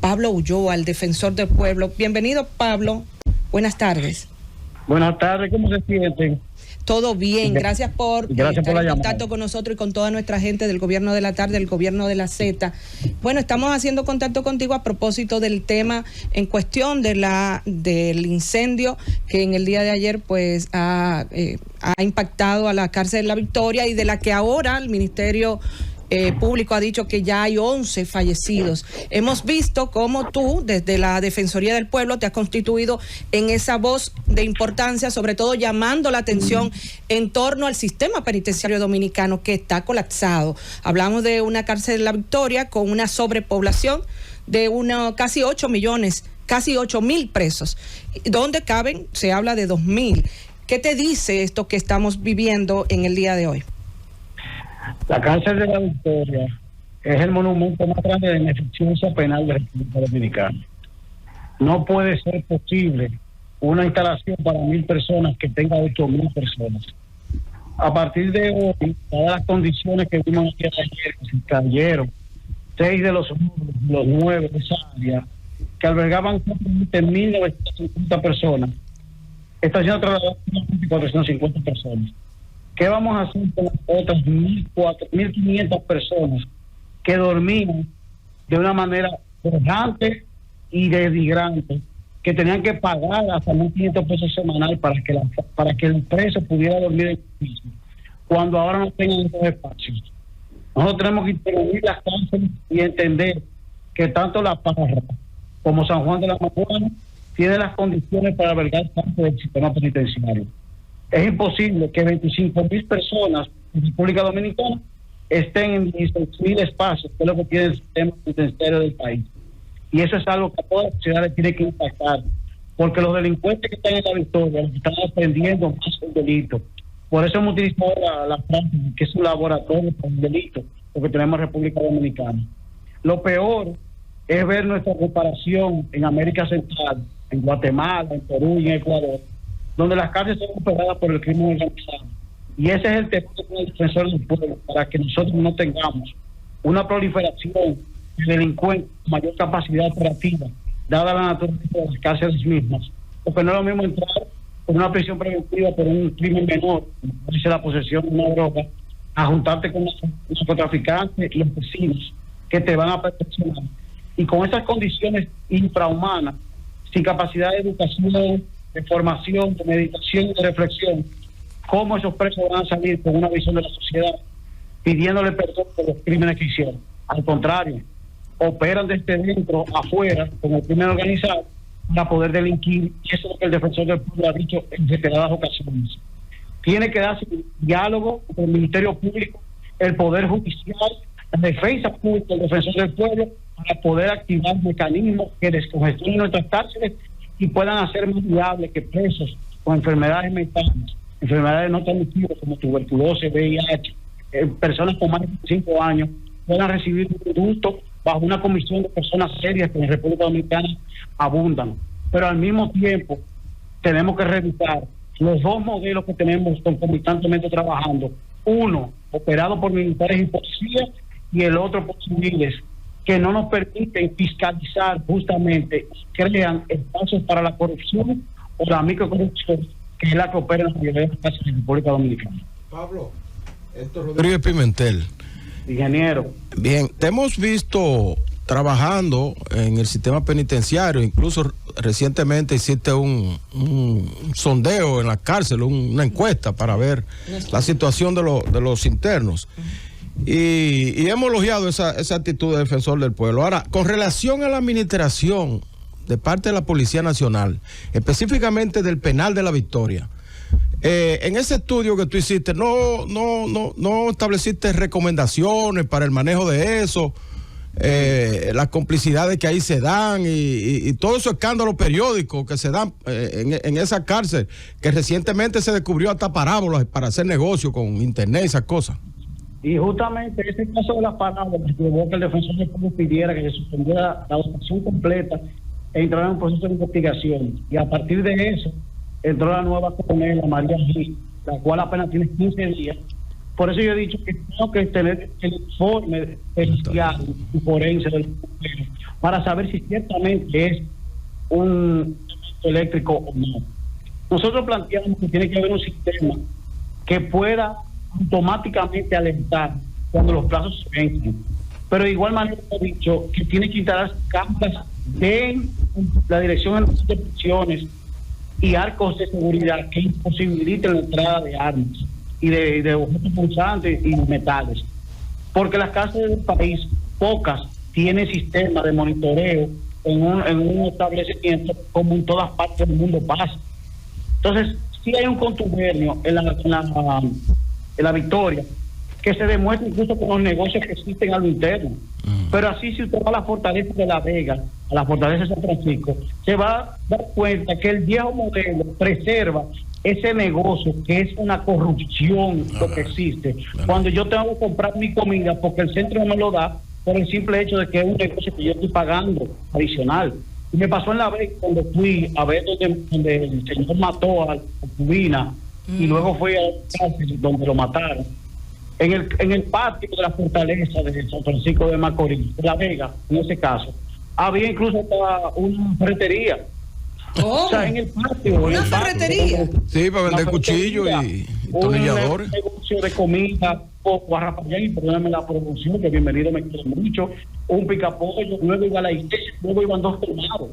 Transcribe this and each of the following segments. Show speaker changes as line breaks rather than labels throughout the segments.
Pablo Ulloa, el defensor del pueblo. Bienvenido, Pablo. Buenas tardes.
Buenas tardes, ¿cómo se sienten?
Todo bien, gracias por
la
estar en
llamada.
contacto con nosotros y con toda nuestra gente del Gobierno de la Tarde, del Gobierno de la Z. Bueno, estamos haciendo contacto contigo a propósito del tema en cuestión del incendio que en el día de ayer pues ha impactado a la cárcel de La Victoria y de la que ahora el Ministerio Público ha dicho que ya hay 11 fallecidos. Hemos visto cómo tú, desde la Defensoría del Pueblo, te has constituido en esa voz de importancia, sobre todo llamando la atención en torno al sistema penitenciario dominicano que está colapsado. Hablamos de una cárcel de La Victoria con una sobrepoblación de casi 8 millones, casi 8.000 presos, donde caben, se habla de 2.000. ¿Qué te dice esto que estamos viviendo en el día de hoy?
La cárcel de La Victoria es el monumento más grande de ineficiencia penal de la República Dominicana. No puede ser posible una instalación para 1.000 personas que tenga 8.000 personas. A partir de hoy, todas las condiciones que vimos ayer, que se cayeron, 6 de los 9 de esa área, que albergaban 1.950 personas, está siendo trasladado a 450 personas. ¿Qué vamos a hacer con las otras 1.500 personas que dormían de una manera urgente y denigrante, que tenían que pagar hasta 1.500 pesos semanal para que el preso pudiera dormir en el piso, cuando ahora no tengan esos espacios? Nosotros tenemos que intervenir las cárceles y entender que tanto La Parra como San Juan de la Maguana tienen las condiciones para albergar parte del sistema penitenciario. Es imposible que 25.000 personas en República Dominicana estén en 16.000 espacios, que es lo que tiene el sistema penitenciario del país. Y eso es algo que a toda la sociedad le tiene que impactar, porque los delincuentes que están en La Victoria, los que están aprendiendo más el delito. Por eso hemos utilizado la práctica, que es un laboratorio para el delito, porque tenemos República Dominicana. Lo peor es ver nuestra comparación en América Central, en Guatemala, en Perú y en Ecuador, donde las cárceles son operadas por el crimen organizado. Y ese es el tema del defensor del pueblo, para que nosotros no tengamos una proliferación de delincuentes con mayor capacidad operativa, dada la naturaleza de las cárceles mismas. Porque no es lo mismo entrar con una prisión preventiva por un crimen menor, como dice la posesión de una droga, a juntarte con los narcotraficantes y los vecinos que te van a perfeccionar. Y con esas condiciones infrahumanas, sin capacidad de educación, de formación, de meditación y de reflexión, cómo esos presos van a salir con una visión de la sociedad pidiéndole perdón por los crímenes que hicieron. Al contrario, operan desde dentro afuera con el crimen organizado para poder delinquir, y eso es lo que el defensor del pueblo ha dicho en reiteradas ocasiones. Tiene que darse un diálogo entre el Ministerio Público, el Poder Judicial, la defensa pública, el defensor del pueblo, para poder activar mecanismos que descongestionen nuestras cárceles y puedan hacer más viable que presos con enfermedades mentales, enfermedades no transmisibles como tuberculosis, VIH, personas con más de 5 años, puedan recibir un indulto bajo una comisión de personas serias que en República Dominicana abundan. Pero al mismo tiempo tenemos que revisar los dos modelos que tenemos concomitantemente trabajando, uno operado por militares y policías y el otro por civiles, que no nos permiten fiscalizar justamente, crean espacios para la corrupción o la microcorrupción, que es la que opera en la mayoría de las casas de la República Dominicana.
Pablo, esto es Rodríguez Pimentel.
Ingeniero.
Bien, te hemos visto trabajando en el sistema penitenciario, incluso recientemente hiciste un sondeo en la cárcel, una encuesta para ver la situación de los internos. Y hemos elogiado esa actitud de defensor del pueblo. Ahora, con relación a la administración de parte de la Policía Nacional, específicamente del penal de La Victoria, en ese estudio que tú hiciste, no estableciste recomendaciones para el manejo de eso, las complicidades que ahí se dan y todos esos escándalos periódicos que se dan en esa cárcel, que recientemente se descubrió hasta parábolas para hacer negocio con internet y esas cosas.
Y justamente ese caso de las parábolas llevó que el defensor del pueblo pidiera que se suspendiera la dotación completa e entrara en un proceso de investigación. Y a partir de eso entró la nueva coronela María Gil, la cual apenas tiene 15 días. Por eso yo he dicho que tengo que tener el informe pericial y forense del pueblo, para saber si ciertamente es un eléctrico o no. Nosotros planteamos que tiene que haber un sistema que pueda automáticamente alertar cuando los plazos se vencen. Pero de igual manera he dicho que tiene que instalar cámaras de la Dirección de Prisiones y arcos de seguridad que imposibiliten la entrada de armas y de objetos punzantes y metales. Porque las cárceles del país, pocas, tienen sistemas de monitoreo en un establecimiento como en todas partes del mundo pasa. Entonces, sí hay un contubernio en la Victoria, que se demuestra incluso con los negocios que existen a lo interno. Pero así, si usted va a la fortaleza de La Vega, a la fortaleza de San Francisco, se va a dar cuenta que el viejo modelo preserva ese negocio, que es una corrupción lo que existe. Cuando yo tengo que comprar mi comida porque el centro no me lo da, por el simple hecho de que es un negocio que yo estoy pagando adicional. Y me pasó en La Vega cuando fui a ver donde el señor mató a Cubina y luego fui a la cárcel donde lo mataron. En el patio de la fortaleza de San Francisco de Macorís, de La Vega, en ese caso, había incluso una ferretería.
¿Cómo?
O sea, en el patio.
¿Una ferretería?
Sí, para vender cuchillos y tornilladores.
Un negocio de comida, o Guarrapayán, y perdóname la producción, que bienvenido me quiere mucho, un picapollo, luego iba a la iglesia, luego iban 2 colmados.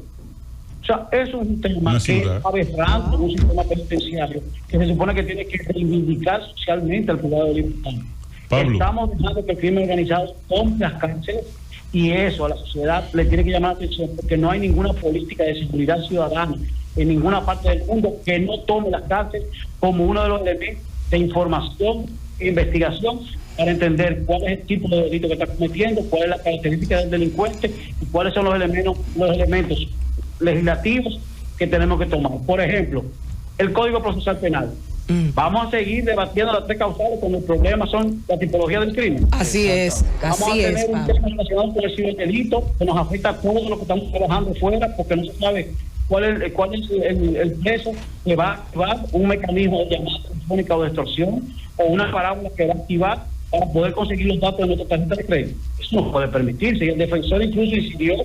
O sea, eso es un tema que es aberrante en un sistema penitenciario que se supone que tiene que reivindicar socialmente al privado de libertad.
Pablo.
Estamos dejando que el crimen organizado tome las cárceles, y eso a la sociedad le tiene que llamar la atención, porque no hay ninguna política de seguridad ciudadana en ninguna parte del mundo que no tome las cárceles como uno de los elementos de información e investigación para entender cuál es el tipo de delito que está cometiendo, cuál es la característica del delincuente y cuáles son los elementos legislativos que tenemos que tomar. Por ejemplo, el Código Procesal Penal. Vamos a seguir debatiendo las 3 causales cuando el problema son la tipología del crimen.
Así es,
Vamos
así
a
es.
tener un tema relacionado con el ciberdelito que nos afecta a todos los que estamos trabajando fuera, porque no se sabe cuál es el preso que va a activar un mecanismo de llamada telefónica o de extorsión o una parábola que va a activar para poder conseguir los datos de nuestra tarjeta de crédito. Eso no puede permitirse, y el defensor incluso incidió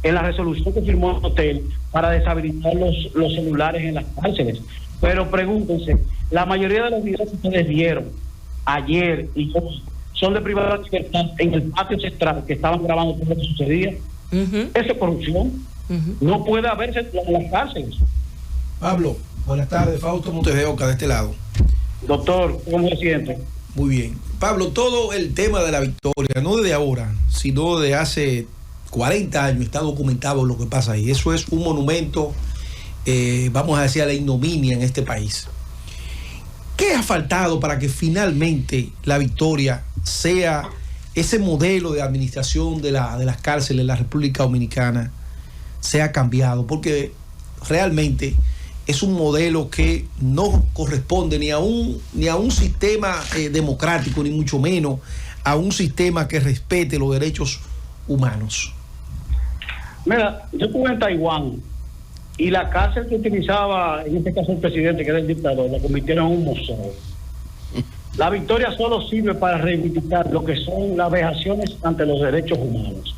en la resolución que firmó el hotel para deshabilitar los celulares en las cárceles. Pero pregúntense, la mayoría de los videos que ustedes vieron ayer y hoy son de privada libertad en el patio central que estaban grabando todo lo que sucedía. Eso es corrupción. No puede haberse en las cárceles.
Pablo, buenas tardes. Fausto Montes de Oca, de este lado.
Doctor, ¿cómo se siente?
Muy bien. Pablo, todo el tema de la Victoria, no desde ahora, sino de hace 40 años, está documentado lo que pasa ahí. Eso es un monumento, vamos a decir, a la ignominia en este país. ¿Qué ha faltado para que finalmente la Victoria sea ese modelo de administración de las cárceles en la República Dominicana sea cambiado? Porque realmente es un modelo que no corresponde ni a un sistema democrático, ni mucho menos a un sistema que respete los derechos humanos.
Mira, yo estuve en Taiwán y la cárcel que utilizaba, en este caso el presidente, que era el dictador, la convirtieron en un museo. La Victoria solo sirve para reivindicar lo que son las vejaciones ante los derechos humanos.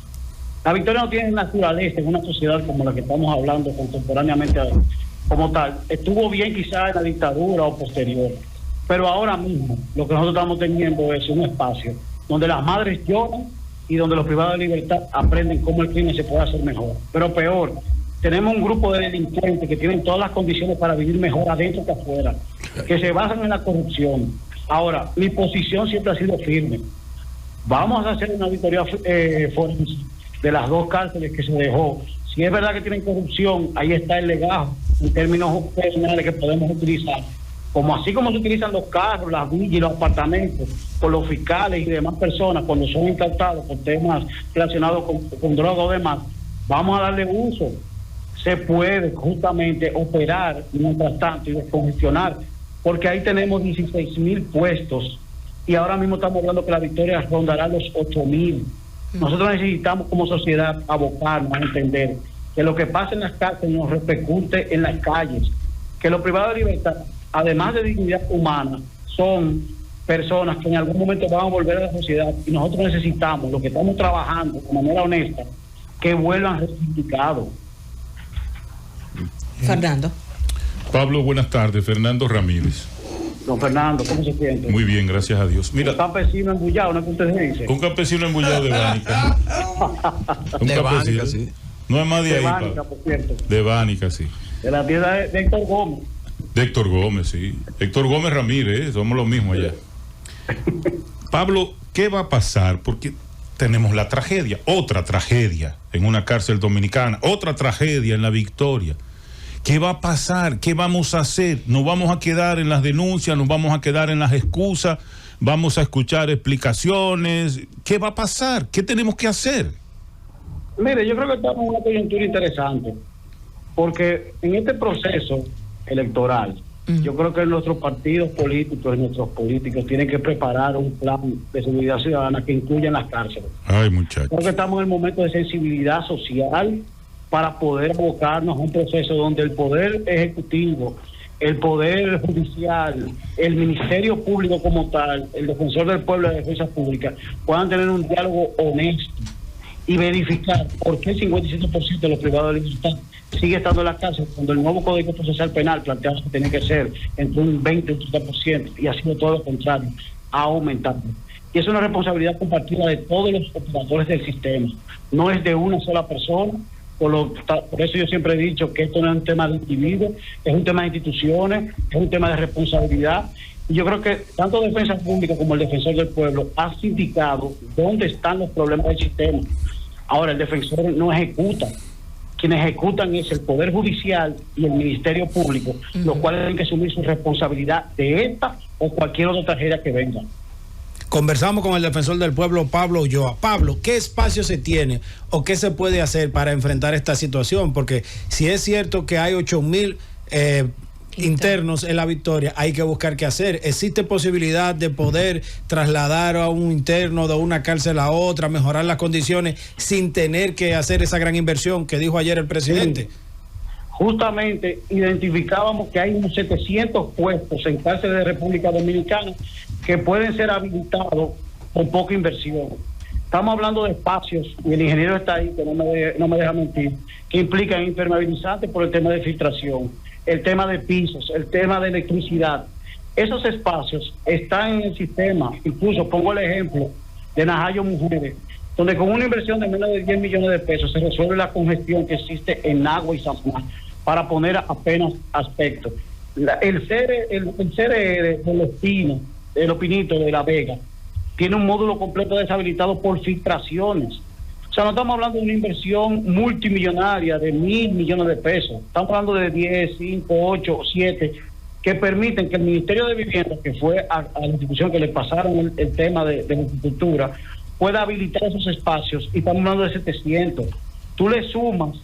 La Victoria no tiene naturaleza en una sociedad como la que estamos hablando contemporáneamente como tal. Estuvo bien quizás en la dictadura o posterior, pero ahora mismo lo que nosotros estamos teniendo es un espacio donde las madres lloran y donde los privados de libertad aprenden cómo el crimen se puede hacer mejor. Pero peor, tenemos un grupo de delincuentes que tienen todas las condiciones para vivir mejor adentro que afuera, que se basan en la corrupción. Ahora, mi posición siempre ha sido firme. Vamos a hacer una auditoría forense de las 2 cárceles que se dejó. Si es verdad que tienen corrupción, ahí está el legajo en términos penales que podemos utilizar. Como así como se utilizan los carros, las villas y los apartamentos por los fiscales y demás personas cuando son incautados por temas relacionados con droga o demás, vamos a darle uso. Se puede justamente operar mientras tanto y descongestionar, porque ahí tenemos 16,000 puestos y ahora mismo estamos hablando que la Victoria rondará los 8,000. Nosotros necesitamos como sociedad abocarnos a entender que lo que pasa en las cárceles nos repercute en las calles, que los privados de libertad, además de dignidad humana, son personas que en algún momento van a volver a la sociedad, y nosotros necesitamos, lo que estamos trabajando de manera honesta, que vuelvan reivindicados.
Fernando.
Pablo, buenas tardes. Fernando Ramírez.
Don Fernando, ¿cómo se siente?
Muy bien, gracias a Dios. Mira,
un campesino embullado, ¿no es que usted dice?
un campesino embullado de Bánica.
De Bánica, sí.
No es más de ahí,
Bánica, por cierto.
De Bánica, sí.
De la tierra de Héctor Gómez.
De Héctor Gómez, sí. Héctor Gómez Ramírez, somos los mismos allá. Pablo, ¿qué va a pasar? Porque tenemos la tragedia, otra tragedia en una cárcel dominicana, otra tragedia en La Victoria. ¿Qué va a pasar? ¿Qué vamos a hacer? ¿Nos vamos a quedar en las denuncias? ¿Nos vamos a quedar en las excusas? ¿Vamos a escuchar explicaciones? ¿Qué va a pasar? ¿Qué tenemos que hacer?
Mire, yo creo que estamos en una coyuntura interesante, porque en este proceso electoral, yo creo que nuestros partidos políticos y nuestros políticos tienen que preparar un plan de seguridad ciudadana que incluya en las cárceles.
Ay, muchachos.
Creo que estamos en el momento de sensibilidad social para poder abocarnos a un proceso donde el poder ejecutivo, el poder judicial, el Ministerio Público como tal, el Defensor del Pueblo de Defensa Pública, puedan tener un diálogo honesto y verificar por qué el 57% de los privados de libertad sigue estando en la cárcel cuando el nuevo Código Procesal Penal planteaba que tenía que ser entre un 20 y un 30%, y ha sido todo lo contrario, ha aumentado. Y es una responsabilidad compartida de todos los operadores del sistema, no es de una sola persona. Por eso yo siempre he dicho que esto no es un tema de individuos, es un tema de instituciones, es un tema de responsabilidad. Y yo creo que tanto Defensa Pública como el Defensor del Pueblo ha indicado dónde están los problemas del sistema. Ahora, el defensor no ejecuta. Quienes ejecutan es el Poder Judicial y el Ministerio Público, los cuales tienen que asumir su responsabilidad de esta o cualquier otra tragedia que venga.
Conversamos con el Defensor del Pueblo, Pablo Ulloa. Pablo, ¿qué espacio se tiene o qué se puede hacer para enfrentar esta situación? Porque si es cierto que hay 8,000 internos en La Victoria, hay que buscar qué hacer. ¿Existe posibilidad de poder trasladar a un interno de una cárcel a otra, mejorar las condiciones sin tener que hacer esa gran inversión que dijo ayer el presidente?
Sí. Justamente identificábamos que hay unos 700 puestos en cárceles de República Dominicana que pueden ser habilitados con poca inversión. Estamos hablando de espacios, y el ingeniero está ahí, que no me deja mentir, que implican impermeabilizantes por el tema de filtración, el tema de pisos, el tema de electricidad. Esos espacios están en el sistema. Incluso pongo el ejemplo de Najayo Mujeres, donde con una inversión de menos de 10 millones de pesos se resuelve la congestión que existe en Agua y San Juan, para poner apenas aspectos. El CRE de Los Pinos, de Los Pinitos, de La Vega, tiene un módulo completo deshabilitado por filtraciones. O sea, no estamos hablando de una inversión multimillonaria de 1.000 millones de pesos. Estamos hablando de 10, 5, 8, 7, que permiten que el Ministerio de Vivienda, que fue a la institución que le pasaron el tema de la agricultura, pueda habilitar esos espacios, y estamos hablando de 700. Tú le sumas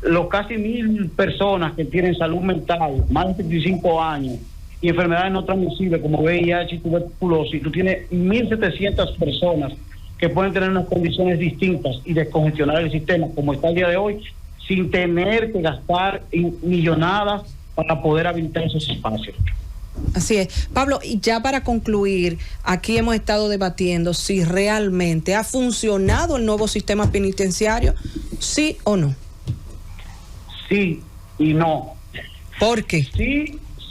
los casi 1.000 personas que tienen salud mental, más de 35 años, y enfermedades no transmisibles como VIH y tuberculosis, tú tienes 1.700 personas que pueden tener unas condiciones distintas y descongestionar el sistema, como está el día de hoy, sin tener que gastar millonadas para poder habilitar esos espacios.
Así es. Pablo, y ya para concluir, aquí hemos estado debatiendo si realmente ha funcionado el nuevo sistema penitenciario, sí o no.
Sí y no.
¿Por qué?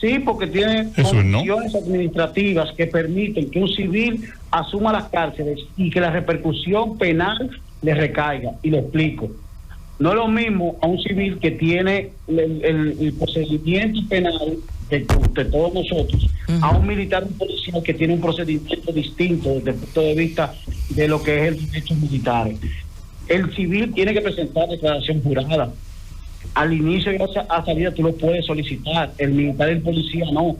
Sí, porque tiene condiciones administrativas que permiten que un civil asuma las cárceles y que la repercusión penal le recaiga. Y lo explico. No es lo mismo a un civil que tiene el procedimiento penal de todos nosotros, a un militar, un policial que tiene un procedimiento distinto desde el punto de vista de lo que es el derecho militar. El civil tiene que presentar declaración jurada. Al inicio y a salida tú lo puedes solicitar, el militar y el policía no.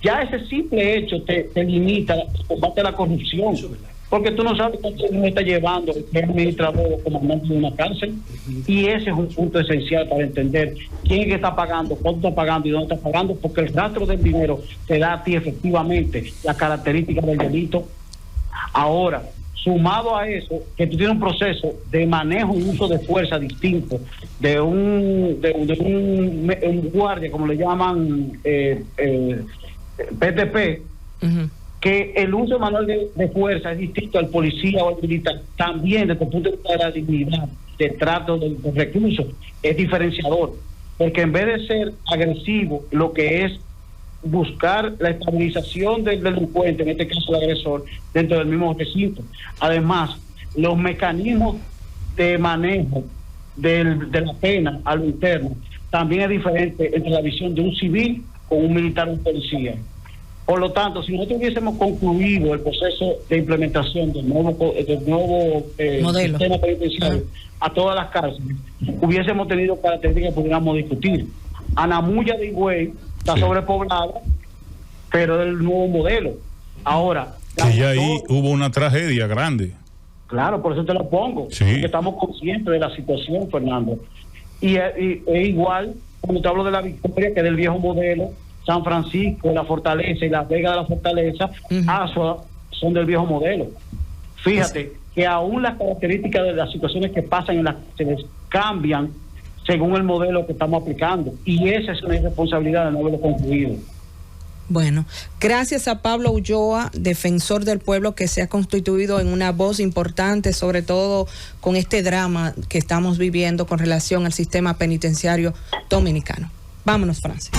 Ya ese simple hecho te limita, combate la corrupción, porque tú no sabes cuánto uno está llevando el administrador o comandante de una cárcel, y ese es un punto esencial para entender quién es que está pagando, cuánto está pagando y dónde está pagando, porque el rastro del dinero te da a ti efectivamente las características del delito. Ahora, sumado a eso, que tú tienes un proceso de manejo y uso de fuerza distinto de un guardia, como le llaman, PTP, que el uso manual de fuerza es distinto al policía o al militar, también desde el punto de vista de la dignidad, de trato del recluso, es diferenciador, porque en vez de ser agresivo, lo que es buscar la estabilización del delincuente, en este caso el agresor, dentro del mismo recinto. Además, los mecanismos de manejo de la pena a lo interno también es diferente entre la visión de un civil con un militar o un policía. Por lo tanto, si nosotros hubiésemos concluido el proceso de implementación del nuevo
modelo
sistema penitenciario a todas las cárceles, hubiésemos tenido características que pudiéramos discutir. Anamuya de Higüey está sobrepoblada, pero del nuevo modelo. Ahora,
que ya ahí hubo una tragedia grande.
Claro, por eso te lo pongo.
Sí.
Porque estamos conscientes de la situación, Fernando. Y es igual, cuando te hablo de la Victoria, que es del viejo modelo, San Francisco, La Fortaleza y Las Vegas de la Fortaleza, Asua, son del viejo modelo. Fíjate que aún las características de las situaciones que pasan en las cárceles cambian según el modelo que estamos aplicando. Y esa es una irresponsabilidad de no haberlo concluido.
Bueno, gracias a Pablo Ulloa, defensor del pueblo, que se ha constituido en una voz importante, sobre todo con este drama que estamos viviendo con relación al sistema penitenciario dominicano. Vámonos, Francis.